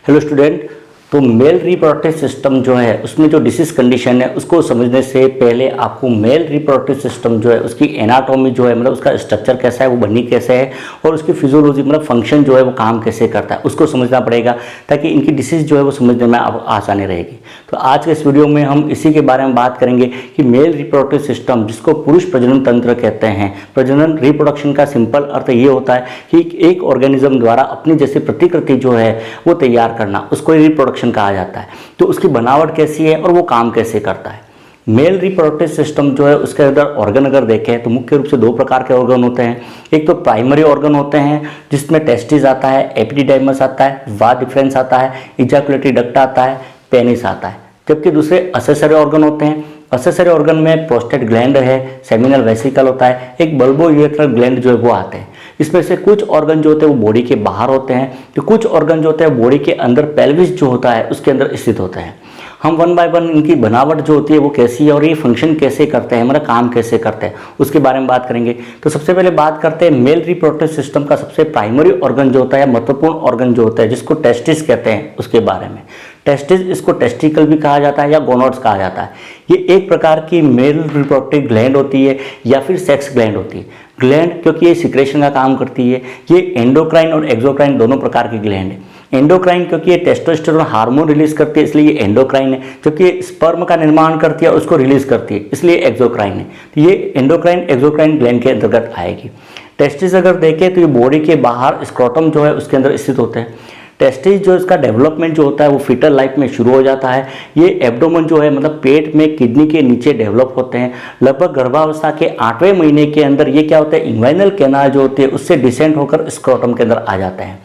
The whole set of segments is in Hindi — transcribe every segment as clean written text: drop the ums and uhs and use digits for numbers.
Hello student. तो मेल रिप्रोडक्टिव सिस्टम जो है उसमें जो डिसीज कंडीशन है उसको समझने से पहले आपको मेल रिप्रोडक्टिव सिस्टम जो है उसकी एनाटॉमी जो है मतलब उसका स्ट्रक्चर कैसा है, वो बनी कैसे है और उसकी फिजियोलॉजी मतलब फंक्शन जो है वो काम कैसे करता है उसको समझना पड़ेगा ताकि इनकी डिसीज जो है वो समझने में आसानी रहेगी। तो आज के इस वीडियो में हम इसी के बारे में बात करेंगे कि मेल रिप्रोडक्टिव सिस्टम जिसको पुरुष प्रजनन तंत्र कहते हैं। प्रजनन रिप्रोडक्शन का सिंपल अर्थ ये होता है कि एक ऑर्गेनिज्म द्वारा अपनी जैसी प्रतिकृति जो है वो तैयार करना, उसको रिप्रोडक्शन कहा जाता है। तो उसकी बनावट कैसी है और वो काम कैसे करता है। मेल रिप्रोडक्टिव सिस्टम जो है उसके अंदर ऑर्गन अगर देखें तो मुख्य रूप से दो प्रकार के ऑर्गन होते हैं। एक तो प्राइमरी ऑर्गन होते हैं जिसमें टेस्टिस आता है, एपिडिडाइमस आता है, वाद डिफरेंस आता है, इजैकुलेटरी डक्ट आता है, पेनिस आता है। जबकि दूसरे असेसरी ऑर्गन होते हैं। असेसरी ऑर्गन में प्रोस्टेट ग्लैंड है, सेमिनल वेसिकल होता है, एक बल्बो यूरेथ्रल ग्लैंड जो है वो आते हैं। इसमें से कुछ ऑर्गन जो होते हैं वो बॉडी के बाहर होते हैं, तो कुछ ऑर्गन जो होते हैं बॉडी के अंदर पेल्विस जो होता है उसके अंदर स्थित होते हैं। हम वन बाय वन इनकी बनावट जो होती है वो कैसी है और ये फंक्शन कैसे करते हैं, मतलब काम कैसे करते हैं उसके बारे में बात करेंगे। तो सबसे पहले बात करते हैं मेल रिप्रोडक्टिव सिस्टम का सबसे प्राइमरी ऑर्गन जो होता है, महत्वपूर्ण ऑर्गन जो होता है जिसको टेस्टिस कहते हैं, उसके बारे में। टेस्टिस, इसको टेस्टिकल भी कहा जाता है या गोनोड्स कहा जाता है। ये एक प्रकार की मेल रिप्रोडक्टिव ग्लैंड होती है या फिर सेक्स ग्लैंड होती है। ग्लैंड क्योंकि ये सिक्रेशन का काम करती है। ये एंडोक्राइन और एक्सोक्राइन दोनों प्रकार की ग्लैंड है। एंडोक्राइन क्योंकि ये टेस्टोस्टेरोन हार्मोन रिलीज करती है इसलिए ये एंडोक्राइन है। क्योंकि ये स्पर्म का निर्माण करती है और उसको रिलीज करती है इसलिए एक्सोक्राइन है। तो ये एंडोक्राइन एक्सोक्राइन ग्लैंड के अंतर्गत आएगी। टेस्टिस अगर देखें तो ये बॉडी के बाहर स्क्रोटम जो है उसके अंदर स्थित होते हैं। टेस्टिस जो इसका डेवलपमेंट जो होता है वो फीटल लाइफ में शुरू हो जाता है। ये एब्डोमेन जो है मतलब पेट में किडनी के नीचे डेवलप होते हैं। लगभग गर्भावस्था के 8वें महीने के अंदर ये क्या होता है, इंग्वाइनल कैनाल जो होती है उससे डिसेंड होकर स्क्रोटम के अंदर आ जाते हैं।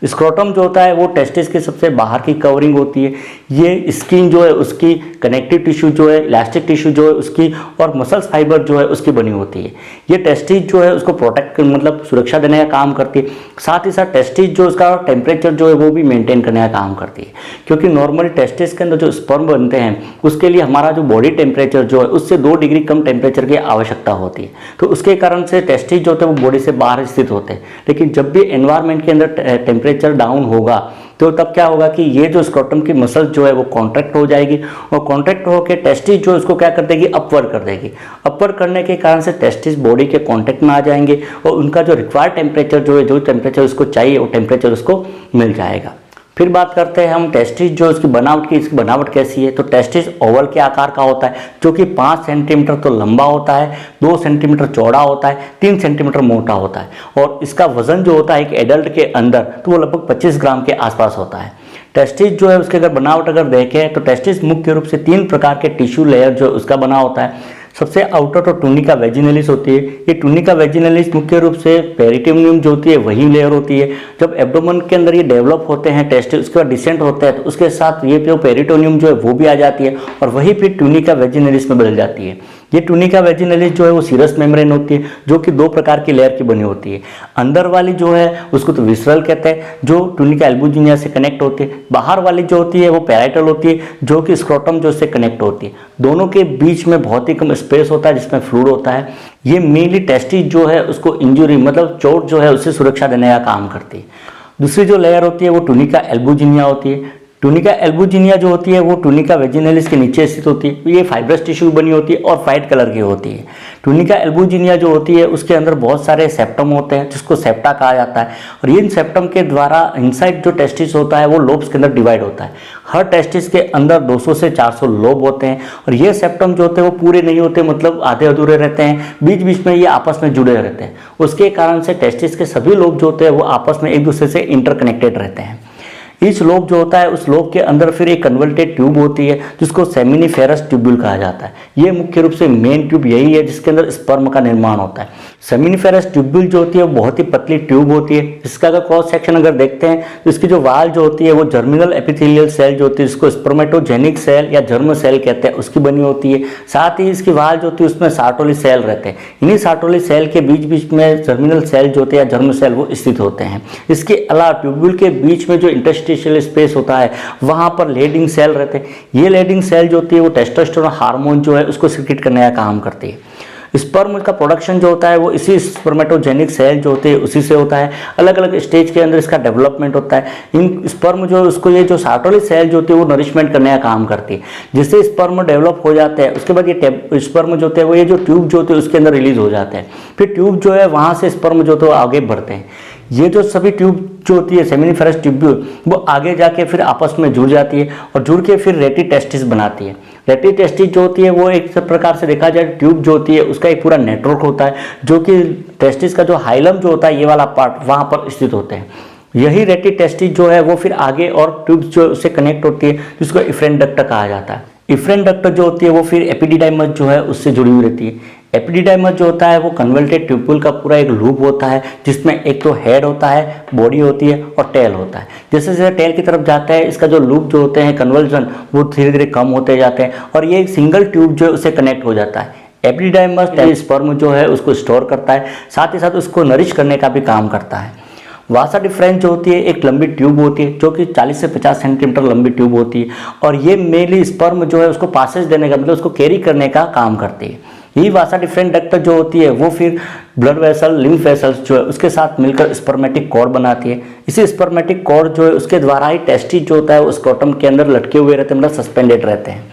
स्क्रोटम जो होता है वो टेस्टिस के सबसे बाहर की कवरिंग होती है। ये स्किन जो है उसकी, कनेक्टिव टिश्यू जो है, इलास्टिक टिश्यू जो है उसकी और मसल्स फाइबर जो है उसकी बनी होती है। ये टेस्टिस जो है उसको प्रोटेक्ट मतलब सुरक्षा देने का काम करती है। साथ ही साथ टेस्टिस जो उसका टेम्परेचर जो है वो भी मेंटेन करने का काम करती है। क्योंकि नॉर्मली टेस्टिस के अंदर जो स्पर्म बनते हैं उसके लिए हमारा जो बॉडी टेम्परेचर जो है उससे 2 डिग्री कम टेम्परेचर की आवश्यकता होती है। तो उसके कारण से टेस्टिस जो होते हैं वो बॉडी से बाहर स्थित होते हैं। लेकिन जब भी एनवायरमेंट के अंदर टेम्परेचर डाउन होगा तो तब क्या होगा कि ये जो स्क्रोटम की मसल जो है वो कॉन्ट्रैक्ट हो जाएगी और कॉन्ट्रैक्ट होकर टेस्टिस जो उसको क्या कर देगी, अपवर्ड कर देगी। अपवर्ड करने के कारण से टेस्टिस बॉडी के कांटेक्ट में आ जाएंगे और उनका जो रिक्वायर्ड टेम्परेचर जो है, जो टेम्परेचर उसको चाहिए वो टेम्परेचर उसको मिल जाएगा। फिर बात करते हैं हम टेस्टिस जो इसकी बनावट की, इसकी बनावट कैसी है। तो टेस्टिस ओवल के आकार का होता है जो कि 5 सेंटीमीटर तो लंबा होता है, 2 सेंटीमीटर चौड़ा होता है, 3 सेंटीमीटर मोटा होता है और इसका वजन जो होता है एक एडल्ट के अंदर तो वो लगभग 25 ग्राम के आसपास होता है। टेस्टिस जो है उसके अगर बनावट अगर देखें तो टेस्टिस मुख्य रूप से 3 प्रकार के टिश्यू लेयर जो उसका बना होता है। सबसे आउटर तो टूनिका वेजिनलिस होती है। ये टूनिका वेजिनलिस मुख्य रूप से पेरिटोनियम जो होती है वही लेयर होती है। जब एब्डोमेन के अंदर ये डेवलप होते हैं टेस्टिस, उसके बाद डिसेंट होता है तो उसके साथ ये जो पेरिटोनियम जो है वो भी आ जाती है और वही फिर टूनिका वेजिनलिस में बदल जाती है। ये टूनिका वेजिनलिस जो है वो सीरस मेम्ब्रेन होती है जो कि 2 प्रकार की लेयर की बनी होती है। अंदर वाली जो है उसको तो विसरल कहते हैं जो टूनिका एल्बुजिनिया से कनेक्ट होती है। बाहर वाली जो होती है वो पैराइटल होती है जो कि स्क्रोटम जो से कनेक्ट होती है। दोनों के बीच में बहुत ही कम स्पेस होता है जिसमें फ्लूइड होता है। ये मेनली टेस्टिस जो है उसको इंजुरी मतलब चोट जो है उससे सुरक्षा देने का काम करती है। दूसरी जो लेयर होती है वो टूनिका एल्बुजिनिया होती है। टूनिका एल्बुजिनिया जो होती है वो टूनिका वेजिनलिस के नीचे स्थित होती है। ये फाइब्रस टिश्यू बनी होती है और वाइट कलर की होती है। टूनिका एल्बुजिनिया जो होती है उसके अंदर बहुत सारे सेप्टम होते हैं जिसको सेप्टा कहा जाता है और इन सेप्टम के द्वारा इनसाइड जो टेस्टिस होता है वो लोब्स के अंदर डिवाइड होता है। हर टेस्टिस के अंदर 200 से 400 लोब होते हैं और ये सेप्टम जो होते हैं वो पूरे नहीं होते, मतलब आधे अधूरे रहते हैं, बीच बीच में ये आपस में जुड़े रहते हैं। उसके कारण से टेस्टिस के सभी लोब जो होते हैं वो आपस में एक दूसरे से इंटरकनेक्टेड रहते हैं। ईच लोब जो होता है उस लोब के अंदर फिर एक कन्वर्टेड ट्यूब होती है जिसको सेमिनिफेरस ट्यूब्यूल कहा जाता है। ये मुख्य रूप से मेन ट्यूब यही है जिसके अंदर स्पर्म का निर्माण होता है। सेमिनिफेरस ट्यूब्यूल जो होती है वो बहुत ही पतली ट्यूब होती है। इसका अगर क्रॉस सेक्शन अगर देखते हैं तो इसकी जो वाल जो होती है वो जर्मिनल एपिथेलियल सेल जो होती है जिसको स्पर्मेटोजेनिक सेल या जर्म सेल कहते हैं उसकी बनी होती है। साथ ही इसकी वाल जो होती है उसमें सार्टोली सेल रहते हैं। इन्हीं सार्टोली सेल के बीच बीच में जर्मिनल सेल जो होते हैं या जर्म सेल वो स्थित होते हैं। इसके अलावा ट्यूब्यूल के बीच में जो इंटरस्टिशियल स्पेस होता है वहां पर लेडिंग सेल रहते हैं। ये लेडिंग सेल जो होती है वो टेस्टोस्टेरोन हार्मोन जो है उसको सिक्रीट करने का काम करती है। स्पर्म का प्रोडक्शन जो होता है वो इसी स्पर्मेटोजेनिक सेल जो होते हैं उसी से होता है। अलग अलग स्टेज के अंदर इसका डेवलपमेंट होता है। इन स्पर्म जो उसको ये जो सार्टोली सेल जो होती है वो नरिशमेंट करने का काम करती है, जिससे स्पर्म डेवलप हो जाते हैं। उसके बाद ये स्पर्म जो होते हैं वो ये जो ट्यूब जो होते हैं उसके अंदर रिलीज हो जाते हैं। फिर ट्यूब जो है वहाँ से स्पर्म जो होते हैं आगे बढ़ते हैं। ये जो सभी ट्यूब जो होती है सेमिनिफेरस ट्यूब्यूल वो आगे जाके फिर आपस में जुड़ जाती है और जुड़ के फिर रेटी टेस्टिस बनाती है। रेटी टेस्टिस जो होती है वो एक प्रकार से देखा जाए ट्यूब जो होती है उसका एक पूरा नेटवर्क होता है, जो कि टेस्टिस का जो हाइलम जो होता है ये वाला पार्ट वहाँ पर स्थित होते हैं। यही रेटी टेस्टिस जो है वो फिर आगे और ट्यूब जो उससे कनेक्ट होती है जिसको इफ्रेंट डक्ट कहा जाता है। इफ्रेंट डक्ट जो होती है वो फिर एपिडिडाइमस जो है उससे जुड़ी हुई रहती है। एपिडिडाइमस जो होता है वो कन्वल्टेड ट्यूब्यूल का पूरा एक लूप होता है, जिसमें एक तो हेड होता है, बॉडी होती है और टेल होता है। जैसे जैसे टेल की तरफ जाता है इसका जो लूप जो होते हैं कन्वर्जन वो धीरे धीरे कम होते जाते हैं और ये एक सिंगल ट्यूब जो है उससे कनेक्ट हो जाता है। एपिडिडाइमस स्पर्म जो है उसको स्टोर करता है, साथ ही साथ उसको नरिश करने का भी काम करता है। वासा डिफरेंस जो होती है एक लंबी ट्यूब होती है जो कि 40 से 50 सेंटीमीटर लंबी ट्यूब होती है और ये मेनली स्पर्म जो है उसको पासेज देने का मतलब उसको कैरी करने का काम करती है। यही वासा डिफरेंट डक्ट जो होती है वो फिर ब्लड वेसल, लिम्फ वेसल्स जो है उसके साथ मिलकर स्पर्मेटिक कॉर्ड बनाती है। इसी स्पर्मेटिक कॉर्ड जो है उसके द्वारा ही टेस्टिस जो होता है वो स्क्रोटम के अंदर लटके हुए रहते हैं, मतलब सस्पेंडेड रहते हैं।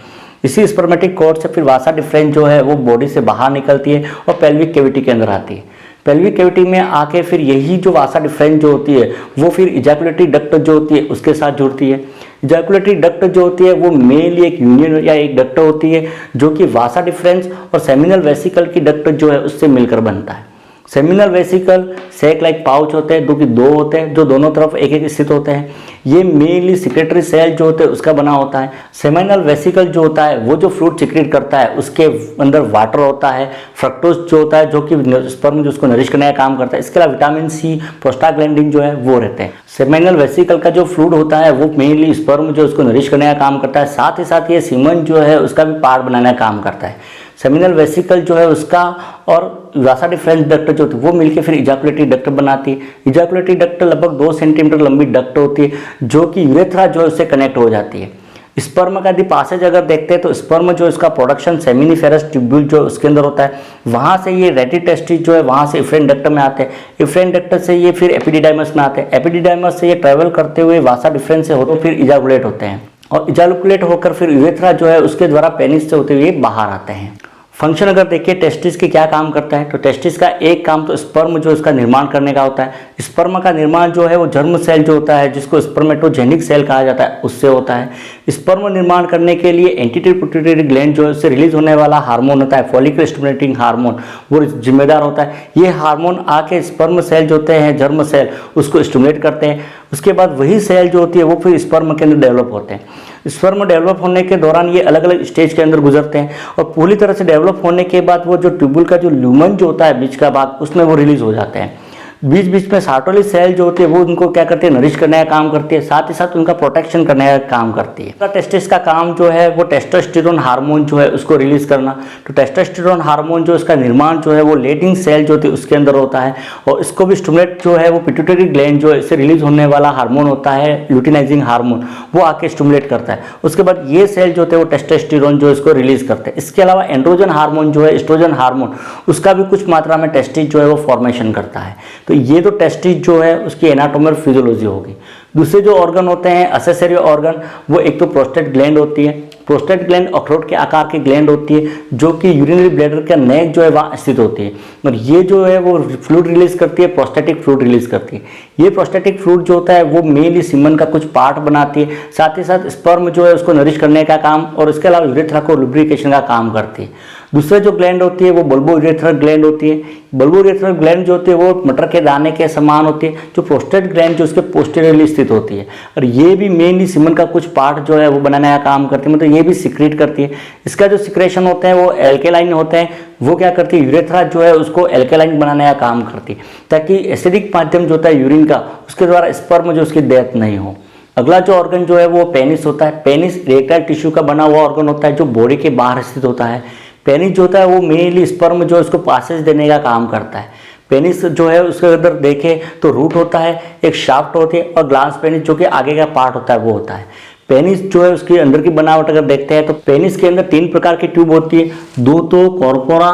इसी स्पर्मेटिक कॉर्ड से फिर वासा डिफरेंस जो है वो बॉडी से बाहर निकलती है और पेल्विक कैविटी के अंदर आती है। पेल्विक कैविटी में आके फिर यही जो वासा डिफरेंस जो होती है वो फिर इजैकुलेटरी डक्ट जो होती है उसके साथ जुड़ती है। इजैकुलेटरी डक्ट जो होती है वो मेनली एक यूनियन या एक डक्ट होती है जो कि वासा डिफरेंस और सेमिनल वेसिकल की डक्ट जो है उससे मिलकर बनता है। Seminal vesicle sac like pouch होते हैं, जो कि दो होते हैं जो दोनों तरफ एक एक स्थित होते हैं। ये मेनली सिक्रेटरी सेल जो होते हैं उसका बना होता है। सेमिनल वेसिकल जो होता है वो जो फ्लूइड सिक्रेट करता है उसके अंदर वाटर होता है, फ्रक्टोज जो होता है जो कि स्पर्म जो उसको नरिश करने का काम करता है। इसके अलावा विटामिन सी, प्रोस्टाग्लैंडिन जो है वो रहते हैं। सेमिनल वेसिकल का जो फ्लूइड होता है वो मेनली स्पर्म जो उसको नरिश करने का काम करता है, साथ ही साथ ये सीमन जो है उसका भी पार्ट बनाने का काम करता है। सेमिनल वेसिकल जो है उसका और वासा डिफरेंस डक्ट जो होती है वो मिलकर फिर इजैकुलेटरी डक्ट बनाती है। इजैकुलेटरी डक्ट लगभग 2 सेंटीमीटर लंबी डक्ट होती है जो कि यूरेथ्रा जो है उससे कनेक्ट हो जाती है। स्पर्म का यदि पासेज अगर देखते हैं तो स्पर्म जो इसका प्रोडक्शन सेमिनिफेरस ट्यूब्यूल जो उसके अंदर होता है, वहाँ से ये रेटी टेस्टिस जो है वहाँ से इफ्रेंट डक्ट में आते हैं। इफ्रेंट डक्ट से ये फिर एपिडिडाइमस में आते हैं। एपिडिडाइमस से ये ट्रेवल करते हुए वासा डिफरेंस से होते फिर इजैकुलेट होते हैं और इजैकुलेट होकर फिर यूरेथ्रा जो है उसके द्वारा पेनिस से होते हुए बाहर आते हैं। फंक्शन अगर देखिए टेस्टिस के क्या काम करता है तो टेस्टिस का एक काम तो स्पर्म जो इसका निर्माण करने का होता है। स्पर्म का निर्माण जो है वो जर्म सेल जो होता है जिसको स्पर्मेटोजेनिक सेल कहा जाता है उससे होता है। स्पर्म निर्माण करने के लिए एंटीरियर पिट्यूटरी ग्लैंड जो है उससे रिलीज होने वाला हार्मोन होता है फॉलिकल स्टिमुलेटिंग हार्मोन, वो जिम्मेदार होता है। ये हार्मोन आके स्पर्म सेल जो होते हैं जर्म सेल उसको स्टिमुलेट करते हैं। उसके बाद वही सेल जो होती है वो फिर स्पर्म के अंदर डेवलप होते हैं। स्पर्म डेवलप होने के दौरान ये अलग अलग स्टेज के अंदर गुजरते हैं और पूरी तरह से डेवलप होने के बाद वो जो ट्यूब्यूल का जो ल्यूमन जो होता है बीच का भाग उसमें वो रिलीज हो जाते हैं। बीच बीच में सार्टोली सेल जो होती है वो उनको क्या करती है, नरिश करने का काम करती है, साथ ही साथ उनका प्रोटेक्शन करने का काम करती है। टेस्टिस का काम जो है वो टेस्टोस्टेरोन हार्मोन जो है उसको रिलीज करना। तो टेस्टोस्टेरोन हार्मोन जो इसका निर्माण जो है वो लेटिंग सेल जो होती है उसके अंदर होता है और इसको भी स्टिमुलेट जो है वो पिट्यूटरी ग्लैंड जो है इससे रिलीज होने वाला हार्मोन होता है ल्यूटिनाइजिंग हार्मोन, वो आके स्टिमुलेट करता है। उसके बाद ये सेल जो होते हैं वो टेस्टोस्टेरोन जो इसको रिलीज करते हैं। इसके अलावा एंड्रोजन हार्मोन जो है, एस्ट्रोजन हार्मोन, उसका भी कुछ मात्रा में टेस्टिस जो है वो फॉर्मेशन करता है। तो ये तो टेस्टिस जो है उसकी एनाटॉमी और फिजियोलॉजी होगी। दूसरे जो ऑर्गन होते हैं एसेसरी ऑर्गन, वो एक तो प्रोस्टेट ग्लैंड होती है। प्रोस्टेट ग्लैंड अखरोट के आकार की ग्लैंड होती है जो कि यूरिनरी ब्लैडर का नेक जो है वहाँ स्थित होती है और ये जो है वो फ्लूइड रिलीज करती है, प्रोस्टेटिक फ्लूइड रिलीज करती है। ये प्रोस्टेटिक फ्लूइड जो होता है वो मेनली सीमन का कुछ पार्ट बनाती है, साथ ही साथ स्पर्म जो है उसको नरिश करने का काम और इसके अलावा यूरेथ्रा को लुब्रिकेशन का काम करती है। दूसरे जो ग्लैंड होती है वो बल्बो यूरेथ्रल ग्लैंड होती है। बल्बो यूरेथ्रल ग्लैंड जो होती है वो मटर के दाने के समान होती है। जो प्रोस्टेट ग्लैंड जो उसके पोस्टीरियरली स्थित होती है और ये भी मेनली सीमन का कुछ पार्ट जो है वो बनाने का काम करती है, मतलब ये भी सिक्रेट करती है। इसका जो सिक्रेशन होते हैं वो एल्केलाइन होते हैं, वो क्या करती है यूरेथ्रा जो है उसको एल्केलाइन बनाने का काम करती है ताकि एसिडिक माध्यम जो होता है यूरिन का उसके द्वारा स्पर्म जो उसकी डेथ नहीं हो। अगला जो ऑर्गन जो है वो पेनिस होता है। पेनिस इरेक्टाइल टिश्यू का बना हुआ ऑर्गन होता है जो बॉडी के बाहर स्थित होता है। पेनिस जो होता है वो मेनली स्पर्म जो है उसको पासेज देने का काम करता है। पेनिस जो है उसके अंदर देखें तो रूट होता है, एक शाफ्ट होती है और ग्लांस पेनिस जो कि आगे का पार्ट होता है वो होता है। पेनिस जो है उसके अंदर की बनावट अगर देखते हैं तो पेनिस के अंदर 3 प्रकार की ट्यूब होती है। दो तो कॉर्पोरा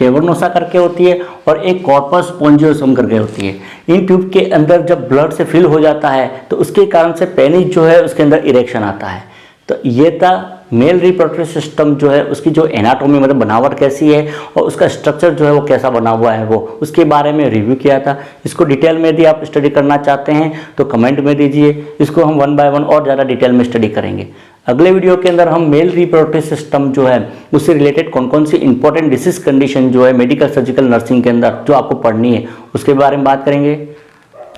कैवर्नोसा करके होती है और एक कॉर्पस स्पोंजियोसम करके होती है। इन ट्यूब के अंदर जब ब्लड से फिल हो जाता है तो उसके कारण से पेनिस जो है उसके अंदर इरेक्शन आता है। तो ये था मेल रिप्रोडक्टिव सिस्टम जो है उसकी जो एनाटॉमी मतलब बनावट कैसी है और उसका स्ट्रक्चर जो है वो कैसा बना हुआ है, वो उसके बारे में रिव्यू किया था। इसको डिटेल में यदि आप स्टडी करना चाहते हैं तो कमेंट में दीजिए, इसको हम 1 बाय 1 और ज़्यादा डिटेल में स्टडी करेंगे। अगले वीडियो के अंदर हम मेल रिप्रोडक्टिव सिस्टम जो है उससे रिलेटेड कौन कौन सी इंपॉर्टेंट डिसीज कंडीशन जो है मेडिकल सर्जिकल नर्सिंग के अंदर जो आपको पढ़नी है उसके बारे में बात करेंगे।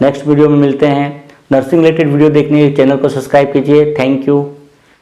नेक्स्ट वीडियो में मिलते हैं। नर्सिंग रिलेटेड वीडियो देखने के लिए चैनल को सब्सक्राइब कीजिए। Thank you.